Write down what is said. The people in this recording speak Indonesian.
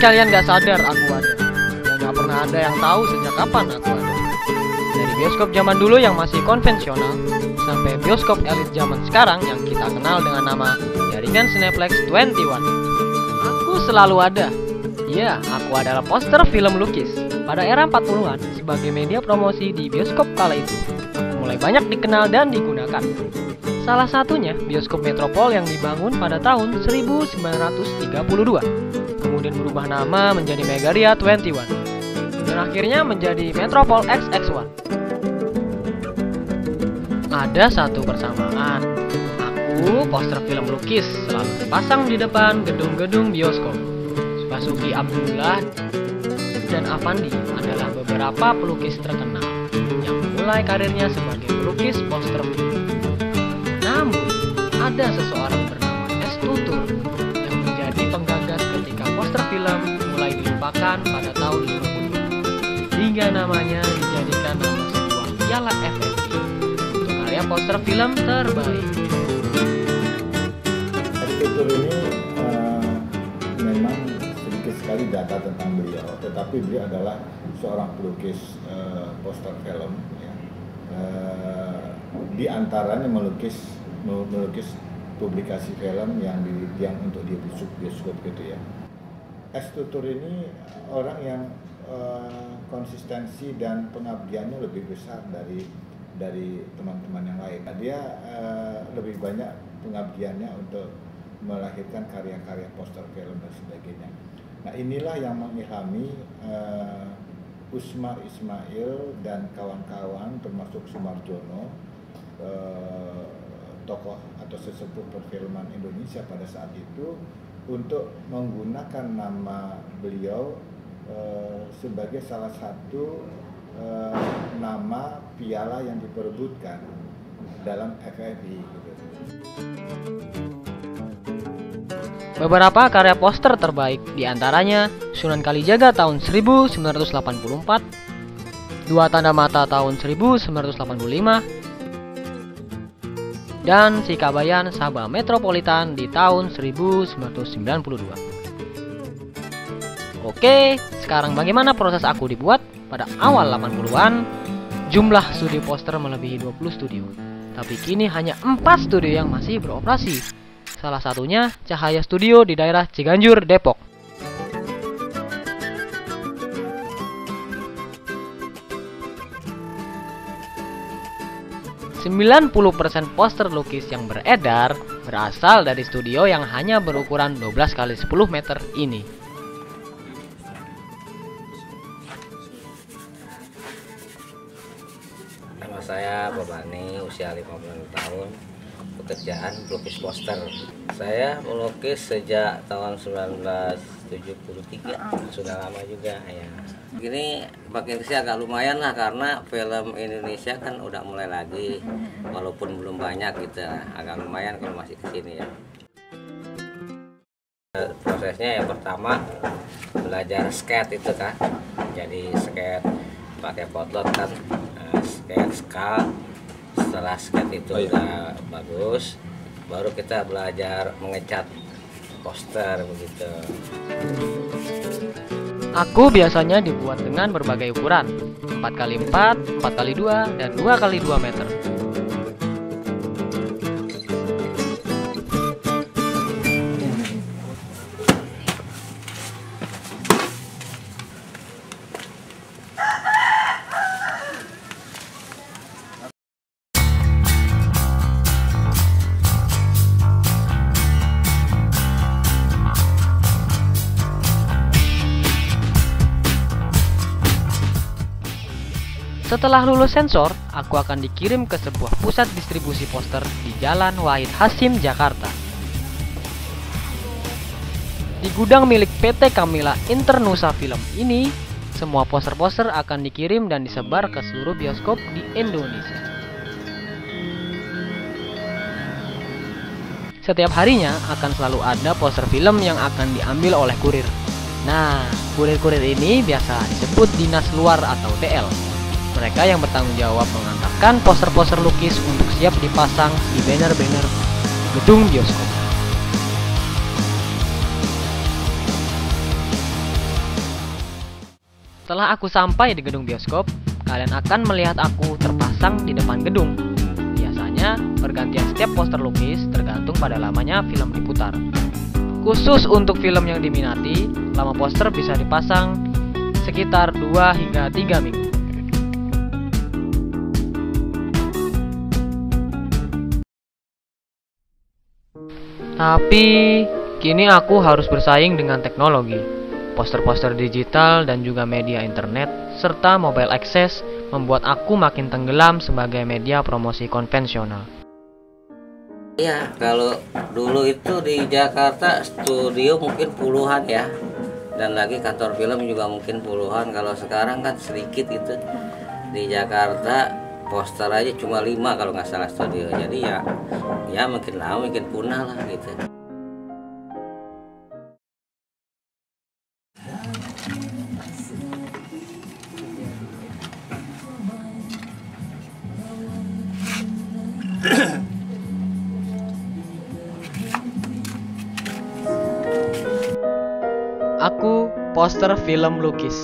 kalian gak sadar aku ada, dan gak pernah ada yang tahu sejak kapan aku ada. Dari bioskop zaman dulu yang masih konvensional, sampai bioskop elit zaman sekarang yang kita kenal dengan nama Jaringan Cineplex 21. Aku selalu ada. Ya, aku adalah poster film lukis pada era 40-an sebagai media promosi di bioskop kala itu. Aku mulai banyak dikenal dan digunakan. Salah satunya bioskop Metropol yang dibangun pada tahun 1932. Kemudian berubah nama menjadi Megaria 21. Dan akhirnya menjadi Metropol XX1. Ada satu persamaan. Aku, poster film lukis, selalu terpasang di depan gedung-gedung bioskop. Basuki Abdullah dan Avandi adalah beberapa pelukis terkenal yang mulai karirnya sebagai pelukis poster film. Namun, ada seseorang bernama S. Tutur yang menjadi penggagas ketika poster film mulai dilupakan pada tahun 50 hingga namanya dijadikan nama sebuah piala FFI untuk karya poster film terbaik. S. Tutur ini memang sedikit sekali data tentang beliau, tetapi beliau adalah seorang pelukis poster film ya. Di antaranya melukis publikasi film yang untuk di bioskop gitu ya. S. Tutur ini orang yang konsistensi dan pengabdiannya lebih besar dari teman-teman yang lain. Dia lebih banyak pengabdiannya untuk melahirkan karya-karya poster film dan sebagainya. Nah, inilah yang mengilhami Usmar Ismail dan kawan-kawan termasuk Sumarjono, tokoh atau sesepuh perfilman Indonesia pada saat itu, untuk menggunakan nama beliau sebagai salah satu nama piala yang diperebutkan dalam FFI gitu. Beberapa karya poster terbaik diantaranya Sunan Kalijaga tahun 1984, Dua Tanda Mata tahun 1985, dan Sikabayan Sabah Metropolitan di tahun 1992. Oke, sekarang bagaimana proses aku dibuat? Pada awal 80-an, jumlah studio poster melebihi 20 studio. Tapi kini hanya 4 studio yang masih beroperasi. Salah satunya Cahaya Studio di daerah Ciganjur, Depok. %90 poster lukis yang beredar berasal dari studio yang hanya berukuran 12 x 10 meter ini. Nama saya Bobani, usia 50 tahun. Pekerjaan pelukis poster. Saya melukis sejak tahun 1973, sudah lama juga ya. Gini makin sih agak lumayan lah, karena film Indonesia kan udah mulai lagi, walaupun belum banyak gitu, agak lumayan kalau masih kesini ya. Prosesnya yang pertama belajar skate itu kan, jadi skate pakai potlot kan, skate skal. Setelah skate itu udah bagus, baru kita belajar mengecat poster begitu. Aku biasanya dibuat dengan berbagai ukuran, 4x4, 4x2, dan 2x2 meter. Setelah lulus sensor, aku akan dikirim ke sebuah pusat distribusi poster di Jalan Wahid Hasim, Jakarta. Di gudang milik PT Kamila Internusa Film ini, semua poster-poster akan dikirim dan disebar ke seluruh bioskop di Indonesia. Setiap harinya akan selalu ada poster film yang akan diambil oleh kurir. Nah, kurir-kurir ini biasa disebut dinas luar atau DL. Mereka yang bertanggung jawab mengantarkan poster-poster lukis untuk siap dipasang di banner-banner gedung bioskop. Setelah aku sampai di gedung bioskop, kalian akan melihat aku terpasang di depan gedung. Biasanya pergantian setiap poster lukis tergantung pada lamanya film diputar. Khusus untuk film yang diminati, lama poster bisa dipasang sekitar 2 hingga 3 minggu. Tapi kini aku harus bersaing dengan teknologi. Poster-poster digital dan juga media internet serta mobile access membuat aku makin tenggelam sebagai media promosi konvensional. Iya, kalau dulu itu di Jakarta studio mungkin puluhan ya, dan lagi kantor film juga mungkin puluhan. Kalau sekarang kan sedikit gitu. Di Jakarta poster aja cuma 5 kalau nggak salah studio. Jadi ya makin lama makin punah lah gitu. Aku poster film lukis.